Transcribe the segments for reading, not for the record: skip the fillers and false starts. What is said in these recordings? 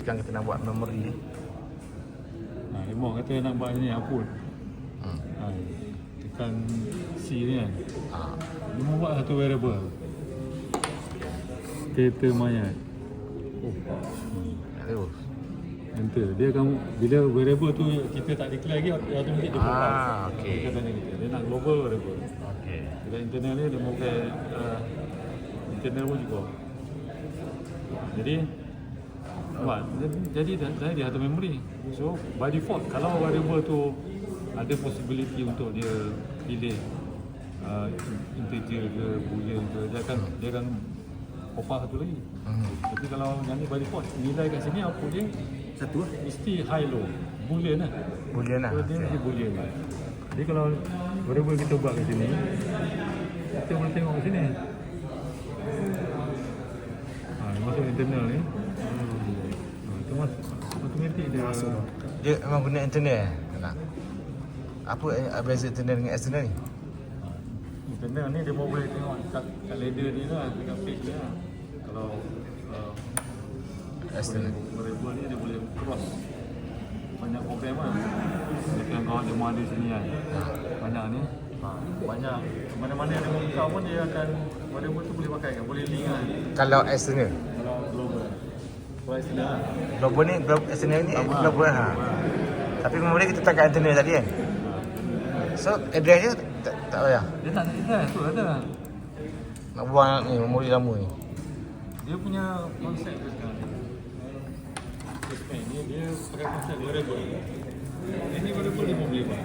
Sekarang kita nak buat memory. Remote kata nak buat ni upload. Tekan C ni kan. Dia mau buat satu variable. Data mayat. Terus. Enter. Dia akan, bila variable tu kita tak declare lagi, automatik dia pop up. Okey. Dia tanya kita. Dia nak global variable. Okey. Dekat internal ni dia mau pakai internal pun cukup. Jadi buat jadi dia ada memory. So by default kalau variable tu ada possibility untuk dia pilih integer ke boolean ke, dia akan pop up satu lagi. Tapi kalau yang ni by default nilai kat sini apa dia Satu lah. mesti high low boolean lah. Boolean lah. So, dia mesti boolean lah. Jadi kalau variable kita buat kat sini, kita boleh tengok kat sini. Dia masuk internal ni. Itu automatik dia masuk. Dia memang guna internal nak. Apa beza internal dengan external ni? Internal ni dia boleh tengok kat ladder ni lah, dekat page dia lah. Kalau External. variable ni dia boleh cross banyak program lah. Dekat kau dia mau ada sini kan. Banyak ni. Banyak mana-mana yang dia mau buka pun dia akan variable tu boleh pakai kan, boleh link kan. Kalau external. Kalau global. Kalau external lah. Global ni, external ni global ha. Tapi memory kita tak kat internal tadi kan. So address dia tak payah. Dia tak ada address tu ada. Nak buang ni memori lama ni. Dia punya konsep dia sekarang ni. Dia pakai konsep variable. Ini variable dia boleh buat.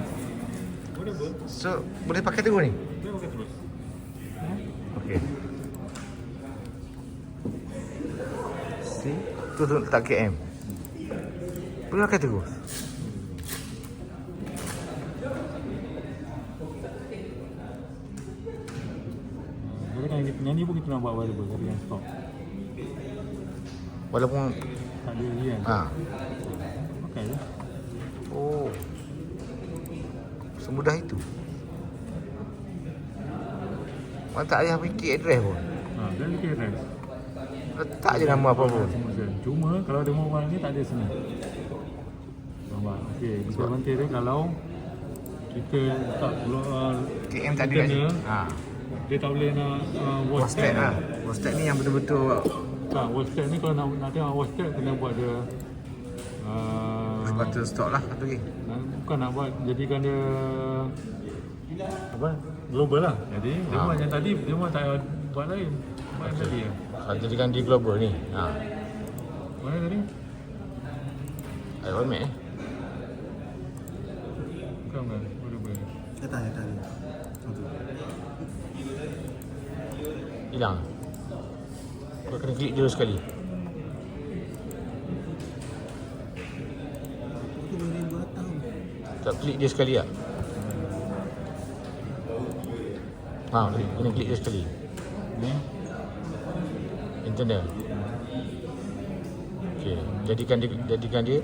Variable So boleh pakai terus ni? dia pakai terus. Okey. See? Tu letak KM. Boleh pakai terus? Jadi kan yang ni pun kita nak buat variable tapi yang stop. Walaupun Tak ada lagi kan. Pakai je. Oh. Semudah itu. Mana tak payah fikir address pun. Dan dia kira rest. Letak je nama apa pun. Cuma kalau dia mau buat ni tak ada sini. Nampak? Okey, disadvantage dia kalau kita letak KM tak ada kat sini. dia tak boleh nak Watch watch tag lah. Watch tag ni yang betul-betul watch tag ni kalau nak tengok watch tag kena buat dia button stop lah satu lagi. bukan nak buat jadikan dia apa global lah. Jadi dia buat yang tadi dia buat tak buat lain. Buat yang tadi Jadikan di global ni. Mana tadi? Ayo mat Bukan boleh. Datang. hilang. Kau kena klik dulu sekali. Itu boleh buat tahu. Tak klik dia sekali tak? Kena klik dia sekali. Ni Internal. Okey, jadikan dia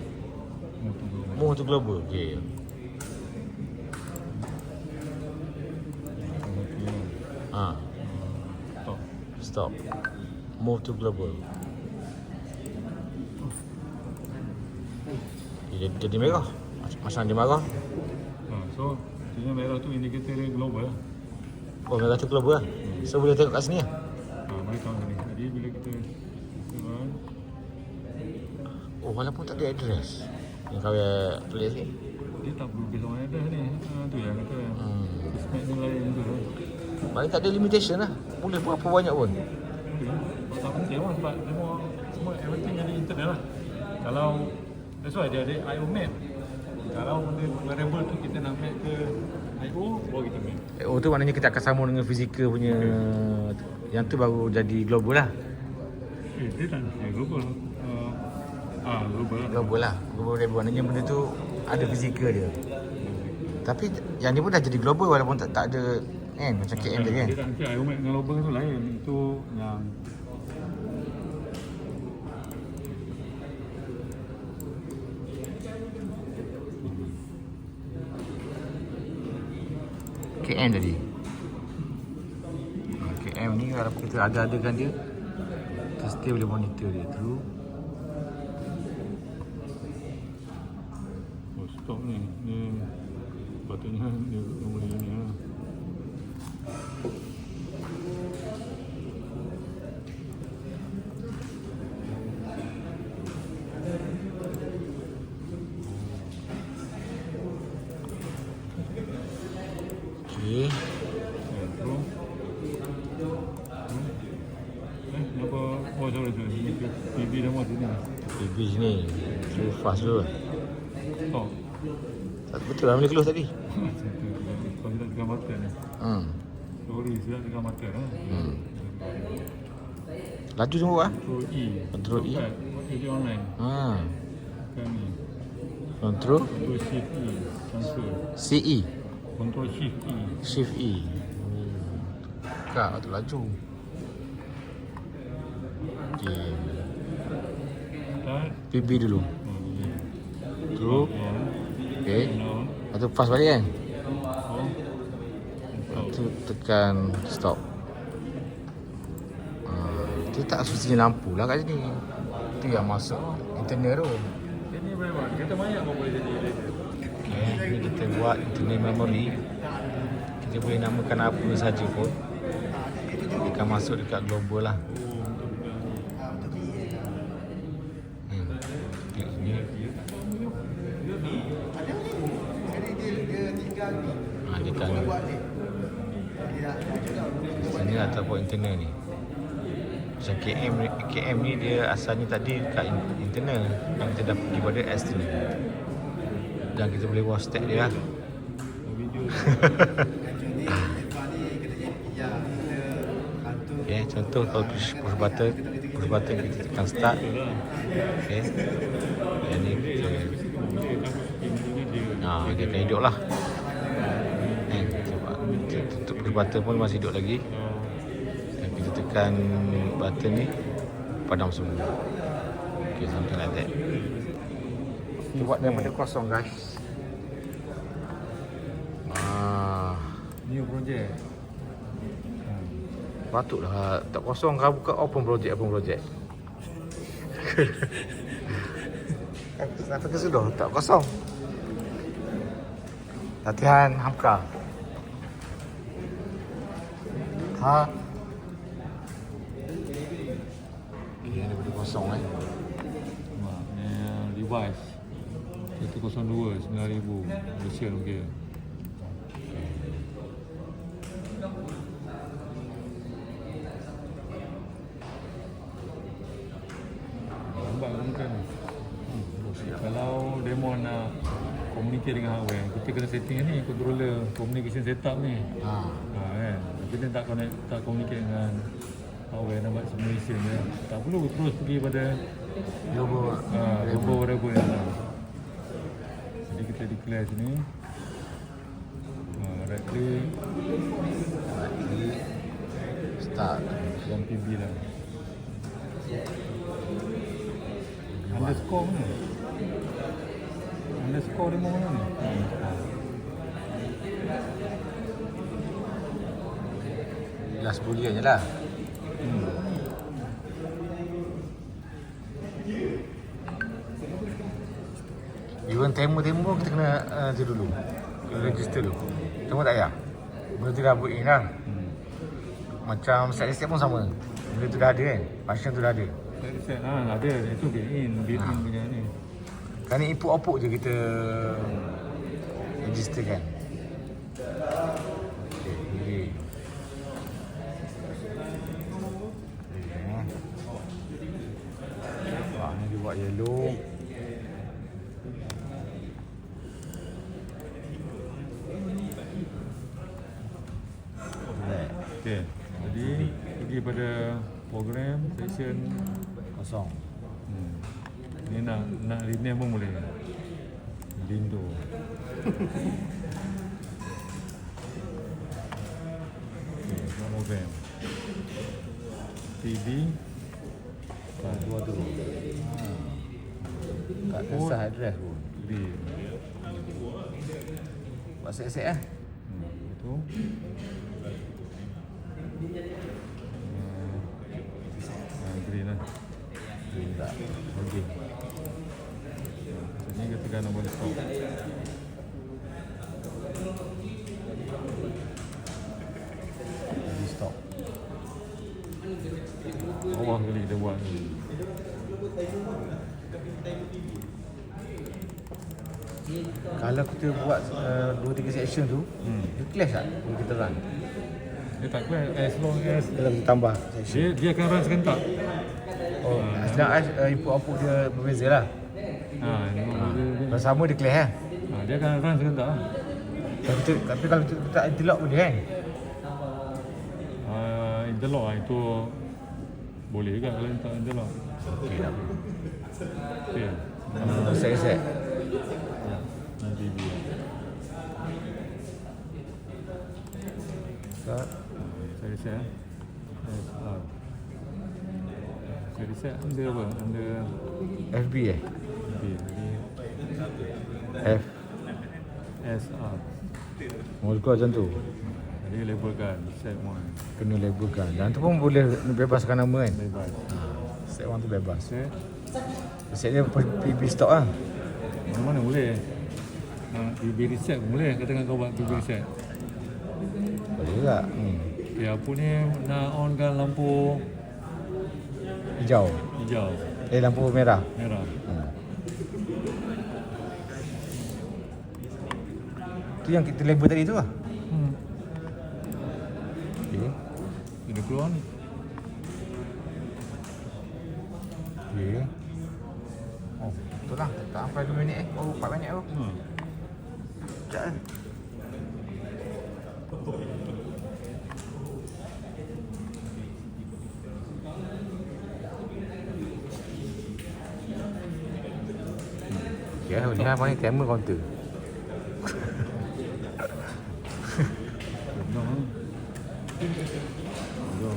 move to global. Okey. Stop. Move to global. Okay, jadi merah. Masa dia marah. So dia merah tu indikator dia global lah. Oh, merah tu global lah. So boleh tengok kat sini lah. Boleh tahu sini. Jadi bila kita Oh, walaupun tak ada address. Yang kau tulis ni. dia tak perlu based on address ni. Tu yang kata spec ni lain tu lah. Maknanya tak ada limitation lah. Boleh buat apa banyak pun. Tak penting lah sebab semua everything jadi internal lah. Kalau that's why dia ada IO map. Kalau benda variable tu kita nak map ke IO, baru kita map. Oh, tu maknanya kita akan sambung dengan fizikal punya. Yang tu baru jadi global lah. Dia tak global. Global lah. Global lah. Global variable. Maknanya benda tu ada fizikal dia. Tapi yang ni pun dah jadi global walaupun tak ada kan macam KM tadi kan. Dia tak nanti IO map dengan global tu lain. Itu yang KM tadi. KM ni kalau kita ada-adakan dia, kita still boleh monitor dia through stop ni. Ni patutnya dia nombor ni lah. Okey. Terus. Apa? Oh, sorry. TV dah muat sini. PB sini. Close fast dulu. Oh. Tak betul lah boleh close tadi. Kau tidak tekan button ni. Sorry, saya tekan button lah. Laju tunggu ah. Control E. Control E. Jadi online. Tekan ni. Control Control Shift E. Transfer. CE. Control Shift E. Shift E. Kak, tu laju. Okey. Start. PB dulu. Terus. Okey. On. Lepas tu fast balik kan? On. Lepas tu tekan stop. Tu tak semestinya lampu lah kat sini. Tu yang masuk internal tu. Ini berapa? Kereta banyak kau boleh jadi later. Okay, ni kita buat internal memory. Kita boleh namakan apa saja pun. Dia akan masuk dekat global lah. Klik sini. Dia akan sini ataupun internal ni. Macam KM ni dia asalnya tadi kat internal yang kita dah pergi pada external. Dan kita boleh watch stack dia lah. Okay, contoh kalau push button kita tekan start. Okay. Yang ni kita dia akan hidup lah. Kita tutup push button pun masih hidup lagi. Dan kita tekan button ni padam semua. Okay, something like that. Kita buat daripada kosong guys. New project. Patutlah tak kosong kau buka open project. Sampai ke sudah tak kosong. Latihan Hamka. Okay, daripada kosong Device 102 9,000 Malaysian okey. Lambat kan. Kalau demo nak communicate dengan hardware, kita kena setting ni controller communication setup ni. Kan. Kita tak communicate dengan hardware nak buat simulation ni. Tak perlu terus pergi pada logo variable ni. Jadi kita declare sini. Right click. Start. Dan PB lah. Underscore mana? Underscore dia mana ni? Last boolean je lah. Even tema kita kena tu dulu. Kena register dulu. Tema tak payah. Benda tu dah buat in lah. Macam set pun sama. Benda tu dah ada kan. Function tu dah ada. Set ada. Itu built-in punya ni. Kan ni input output je kita register kan. Okay. Ni dia buat yellow. Okey. Jadi pergi pada program section Kosong. Ni nak rename pun boleh. Lindo. Okey, program. PB Dua tu. Tak kisah address pun. green. Buat set-set Itu. Green lah. Green tak. Okay. Ini ketika Dia nak boleh stop. Jadi stop. Bawah kali kita buat ni. Kalau kita buat 2-3 section tu, dia clash tak bila kita run? Dia tak clear as long as Kalau kita tambah section. dia akan run serentak. Oh, sedangkan input output dia berbeza lah. Kalau sama dia clash kan? Dia akan run serentak lah. Tapi kalau kita tak interlock boleh kan? Interlock lah itu boleh juga kalau tak interlock. Okey tak apa. Okay. Set. Nanti dia. Start. Saya reset Saya reset under apa? Under FB okay, jadi F. SR. Mau keluar macam tu. Jadi labelkan set 1. Kena labelkan. Dan tu pun boleh bebaskan nama kan? Bebas. Set 1 tu bebas. Set Set dia PB stock lah. mana boleh. PB reset pun boleh. Katakan kau buat PB reset. Boleh juga. Okay, apa ni nak onkan lampu Hijau. hijau, Lampu merah. merah. Tu yang kita label tadi tu lah. Okey. Dia keluar ni. Okey. Oh, betul lah. Tak sampai 2 minit Oh, 4 minit tu. Sekejap kan. Ya, ni apa ni timer counter. No. Go.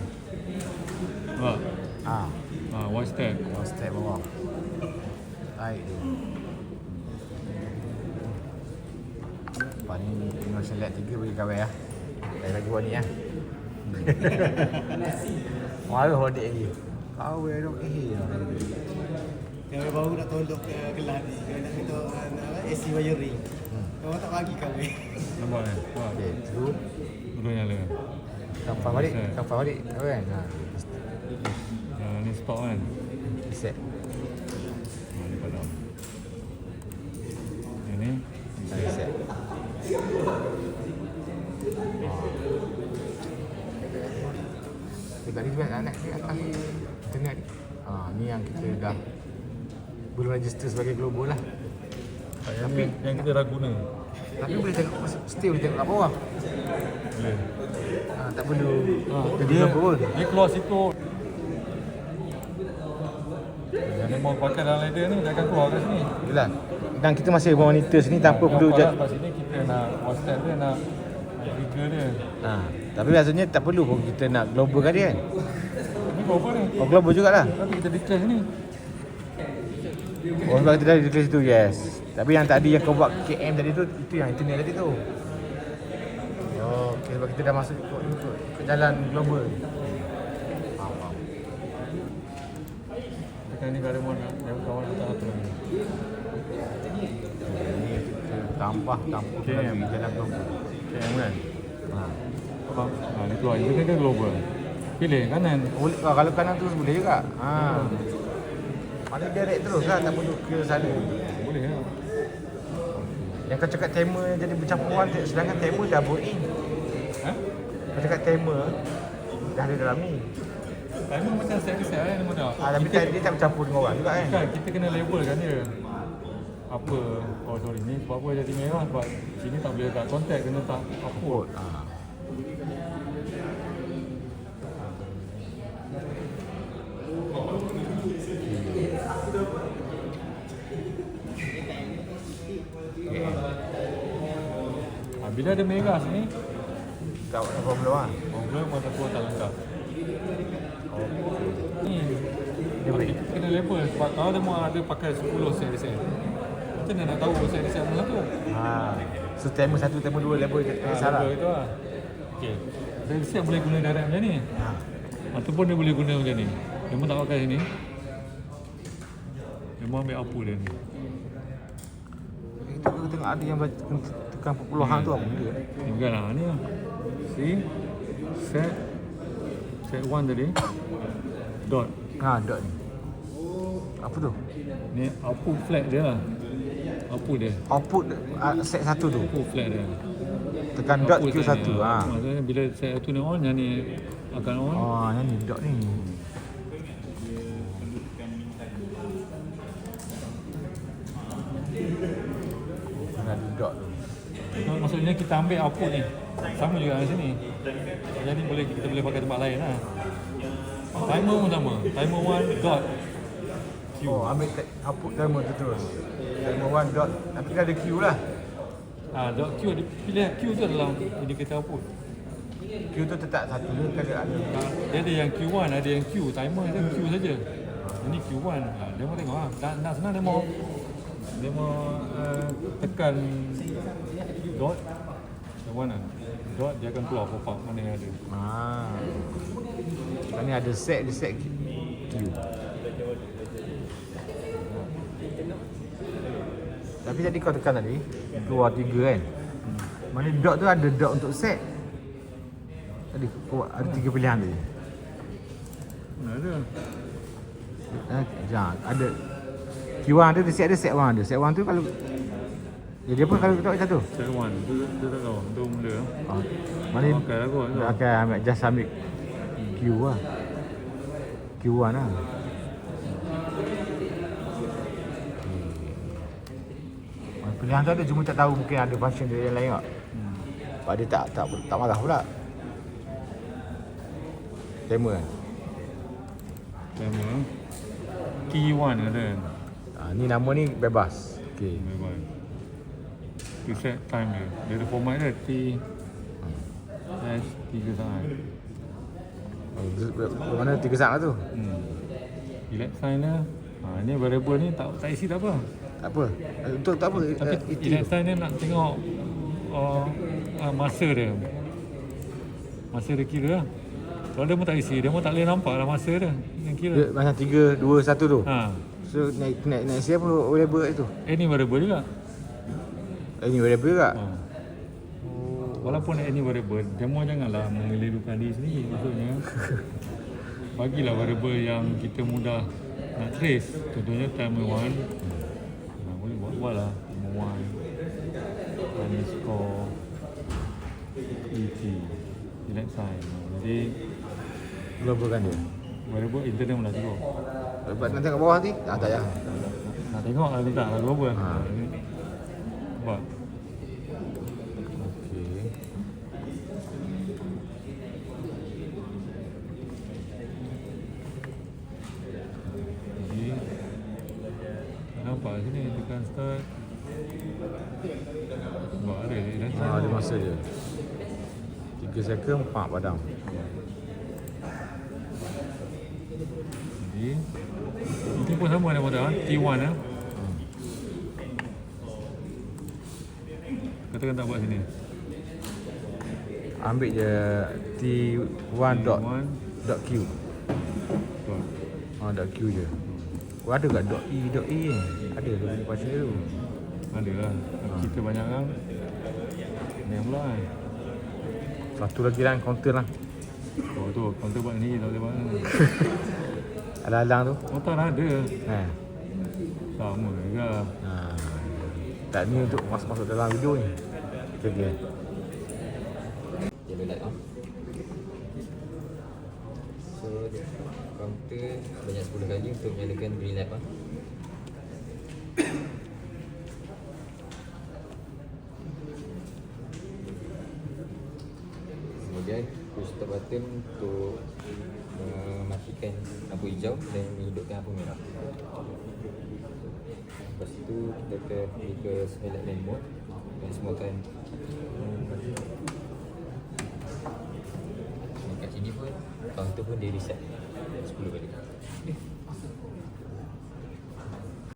Wah. One step. One step bawah. Baik dia. Lepas ni tengok select 3 bagi kawan ya. Saya lagi buat ni ya. Malu hodek lagi. Kau dok Kami baru nak tolong ke kelas ni. Kami nak minta AC wiring. Kau tak bagi kami. Nampak ni? Wah. Okey, tu Dua nyala. kampang balik, kan. Ni stop kan? Set. Ni padam. Ini Set. Tadi tu kan anak di atas internet. Ni yang kita dah belum register sebagai global lah. tapi yang kita dah guna. Tapi boleh tengok, still boleh tengok kat bawah. Boleh. Tak perlu jadi Dia, global pun. dia keluar situ. Yang dia mau pakai dalam ladder ni dia akan keluar kat sini. Itulah. Dan kita masih monitor sini tanpa perlu Kat sini kita nak WhatsApp dia, nak trigger dia. tapi maksudnya tak perlu pun kita nak global kan dia kan. Ni global ni. Oh global jugalah. Tapi kita declare sini. Oh sebab kita dah declare situ, yes. Tapi yang tadi yang kau buat KM tadi tu, itu yang internet tadi tu. Oh, okay, sebab kita dah masuk ke jalan global. Faham. Tekan ni kalau mau nak kawan tak apa lagi. Ni kita tambah KM. lagi jalan global. KM kan? Apa? Ni keluar. Ini kan global. Pilih kanan. Boleh, kalau kanan tu boleh juga. Mana direct terus lah, tak perlu ke sana. Boleh ya. Yang kau cakap timer yang jadi bercampuran, sedangkan timer dah buat in. Kau cakap timer dah ada dalam ni. Timer macam set-set kan nama dah. Tapi dia tak bercampur dengan orang juga kan. Kan kita kena labelkan dia. Apa? Oh sorry, ni sebab apa jadi merah, sebab sini tak boleh letak kontak, kena tak upload. Bila ada merah sini, Tak ada problem lah. problem masa aku tak lengkap. Ni Dia boleh. kita kena label sebab kalau dia mau ada pakai 10 set-set. Macam mana nak tahu set-set mana satu? So timer 1, timer 2 level salah. Label itu lah. Okey. Set boleh guna direct macam ni. Ataupun dia boleh guna macam ni. Memang tak pakai sini. Memang ambil apa dia ni. aku tengok ada yang tekan perpuluhan tu apa benda? Enggak lah, ni lah. See? Set 1 tadi. Dot. Ha, dot ni. Apa tu? Ni output flag dia lah. Output dia. Output set 1 tu. Output flag dia. Tekan dot Output Q1. flag dia. Ha. Maksudnya bila set 1 ni on, yang ni akan on. Oh, yang ni dot ni. Ada dot tu. Maksudnya kita ambil output ni. Sama juga kat sini. Jadi kita boleh pakai tempat lain lah. Timer pun sama. Timer 1 dot Q. Oh, ambil output timer tu terus. Timer 1 dot. Tapi dah ada Q lah. Dot Q, pilih Q tu adalah indikator output. Q tu tetap satu je kan ada. Dia ada yang Q1, ada yang Q. Timer dia Q saja. Ini Q1. Dia mau tengok lah. Nak senang dia mau tekan dot. Yang mana? Dot dia akan keluar pop up mana yang ada. Ni ada set Q. Tapi tadi kau tekan tadi keluar 3 kan. Mana dot tu ada dot untuk set. Tadi kau ada 3 pilihan tadi. Mana ada? Jangan ada Q1 ada set 1 ada. Set 1 tu kalau jadi apa kalau kita satu? Set 1. Dia tak tahu. Untuk mula. Mana Pakai lah kot. dah akan ambil just ambil Q lah. Q1 lah. Pilihan tu ada cuma tak tahu mungkin ada function dia yang lain tak. Sebab dia tak marah pula. Timer kan. Timer. Key 1 ada. Ni nama ni bebas. Okey. Memang. Preset time dia. Dia ada format dia T dash 3 saat. Mana 3 saat lah tu? Elect sign dia. Ni variable ni tak isi tak apa. Tak apa. Untuk tak apa. Tapi elect sign dia nak tengok masa dia. Masa dia kira lah. Kalau dia pun tak isi, dia pun tak boleh nampak lah masa dia. Yang kira. Dia macam 3, 2, 1 tu. So naik isi apa variable itu? Ni variable juga. Ini variable juga. Walaupun any variable, demo janganlah mengelirukan diri sendiri. Maksudnya bagilah variable yang kita mudah nak trace. Contohnya timer 1. Boleh buat lah timer 1 underscore ET elect sign. Jadi Global kan dia. variable internal pun dah cukup. Sebab nak tengok bawah ni? Tak payah. Nak tengok lah letak lah global. Buat. Okey. Jadi nampak sini tekan start. Buat ada dia dah. Ada masa dia. 3 second, pak padam. Jadi ini pun sama nama dia T1 lah. Katakan tak buat sini. Ambil je T1 dot Q. Dot Q je. Ada tak dot E ni? Ada tu di pasal tu. Ada lah. Kita banyak kan. Ni pula kan. Satu lagi lah counter lah. Oh tu, counter buat ni tak boleh buat ni. Ada alang tu. Oh tak ada. Sama juga. Tak ni untuk masuk dalam video ni. Kita dia. Yellow light on. So counter banyak 10 kali untuk menyalakan green light on. Kemudian push stop button untuk mematikan lampu hijau dan menghidupkan lampu merah. Lepas tu kita akan pergi ke silent lane mode dan semua akan kat sini pun counter pun dia reset 10 kali.